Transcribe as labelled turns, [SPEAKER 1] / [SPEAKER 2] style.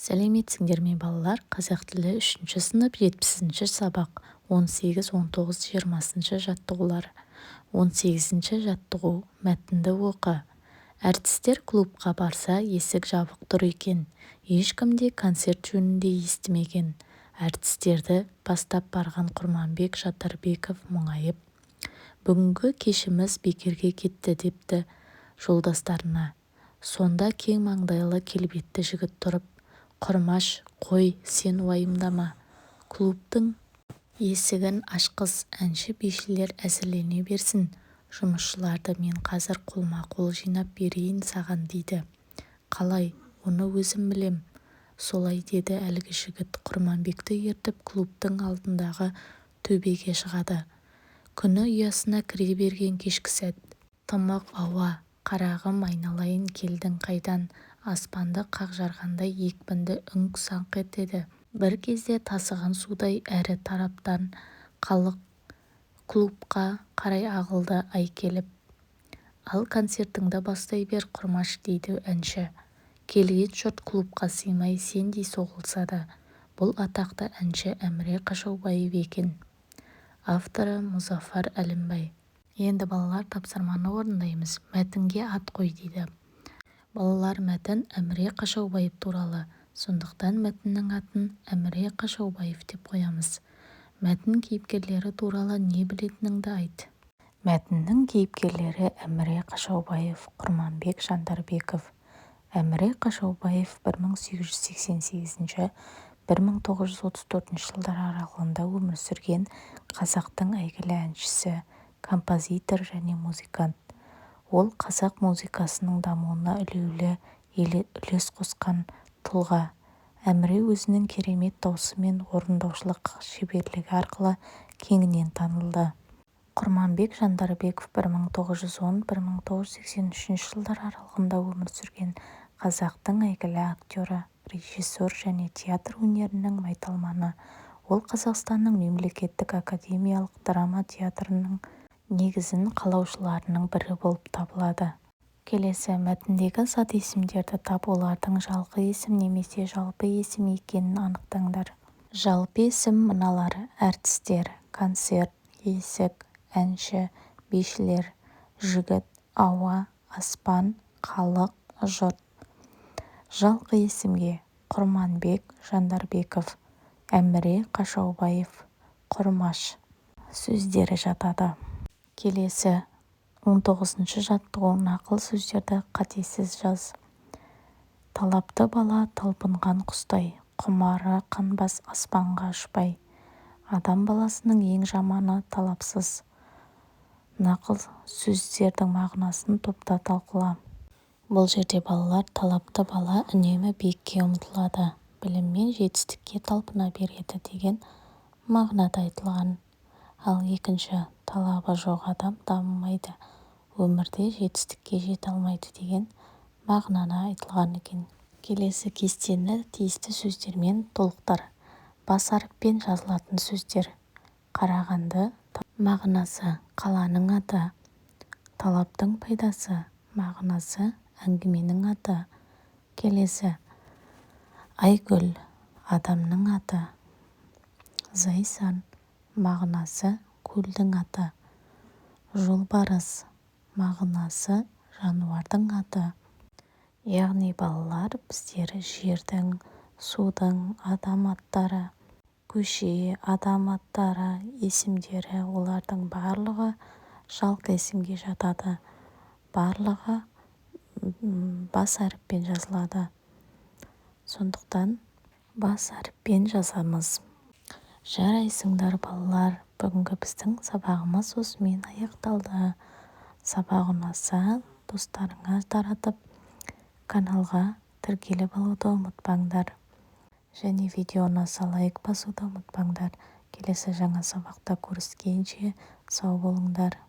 [SPEAKER 1] Сәлеметсіңдер ме балалар? Қазақ тілі 3 сынып 70 сабақ 18, 19, 20 жаттығулар. 18 жаттығу. Мәтінді оқы. Әртістер клубқа барса, есік жабық тұр екен. Ешкім де концерт жөнінде естімеген. Әртістерді бастап барған Құрманбек Жатарбеков мұңайып, бүгінгі кешіміз бекерге кетті депті жолдастарына. Сонда кең маңдайлы келбетті жігіт тұрып, Құрмаш, қой, сен уайымдама. Клубтың есігін ашқыз, әнші-бишілер әзірлене берсін. Жұмысшыларды мен қазір қолма-қол жинап берейін саған дейді. Қалай, оны өзім білем. Солай деді әлгі жігіт. Құрманбекті ертіп клубтың алдындағы төбеге шығады. Күні ұясына кіре берген кешкі сәт. Тымық ауа. Қарағым, айналайын, келдің қайдан? Аспанды қақ жарғандай екпінді үңк саңқ етеді. Бір кезде тасыған судай әрі тараптан халық клубқа қарай ағылды ай келіп. Ал концертіңді бастай бер, Құрмаш, дейді әнші. Келген жұрт клубқа сыймай сендей соғылсады. Бұл атақты әнші Әміре Қашаубаев екен. Авторы Мұзафар Әлімбай. Енді балалар тапсырманы орындаймыз. Мәтінге ат қой дейді. Балалар, мәтін Әміре Қашаубаев туралы. Сондықтан мәтіннің атын Әміре Қашаубаев деп қоямыз. Мәтін кейіпкерлері туралы не білетініңді айт. Мәтіннің кейіпкерлері Әміре Қашаубаев, Құрманбек Жандарбеков. Әміре Қашаубаев 1888-1934 жылдар аралығында өмір сүрген қазақтың әйгілі әншісі, композитор және музыкант. Ол қазақ музыкасының дамуына үлес қосқан тұлға. Әміре өзінің керемет дауысы мен орындаушылық шеберлігі арқылы кеңінен танылды. Құрманбек Жандарбеков 1910-1983 жылдар аралығында өмір сүрген қазақтың әйгілі актері, режиссер және театр өнерінің майталманы. Ол Қазақстанның мемлекеттік академиялық драма театрының негізін қалаушыларының бірі болып табылады. Келесі, мәтіндегі зат есімдерді тап, олардың жалқы есім немесе жалпы есім екенін анықтаңдар. Жалпы есім мыналар: әртістер, концерт, есік, әнші, бишілер, жігіт, ауа, аспан, халық, жұрт. Жалқы есімге: Құрманбек Жандарбеков, Әміре Қашаубаев, Құрмаш сөздері жатады. Келесі, 19 жаттығу. Нақыл сөздерді қатесіз жаз. Талапты бала талпынған құстай, құмары қанбас аспанға ұшпай. Адам баласының ең жаманы талапсыз. Нақыл сөздердің мағынасын топта талқыла. Бұл жерде балалар талапты бала үнемі биікке ұмтылады, білім мен жетістікке талпына береді деген мағынада айтылған. Ал екінші, талабы жоқ адам дамымайды, өмірде жетістікке жете алмайды деген мағынаны айтылған екен. Келесі кестені тиісті сөздермен толықтыр. Бас әріппен жазылатын сөздер: Қарағанды мағынасы, қаланың аты. Талаптың пайдасы мағынасы, әңгіменің аты. Келесі, Айгүл адамның аты. Зайсан мағынасы, көлдің аты. Жолбарыс мағынасы, жануардың аты. Яғни балалар, біздер жердің, судың, адам аттары, көше, адам аттары, есімдері, олардың барлығы жалқы есімге жатады. Барлығы бас әріппен жазылады. Сондықтан бас әріппен жазамыз. Жарайсыңдар балалар, бүгінгі біздің сабағымыз осымен аяқталды. Сабақ ұнаса, достарыңа таратып, каналға тіркеліп алуды ұмытпаңдар. Және видео ұнаса лайк басуды ұмытпаңдар. Келесі жаңа сабақта көріскенше сау болыңдар.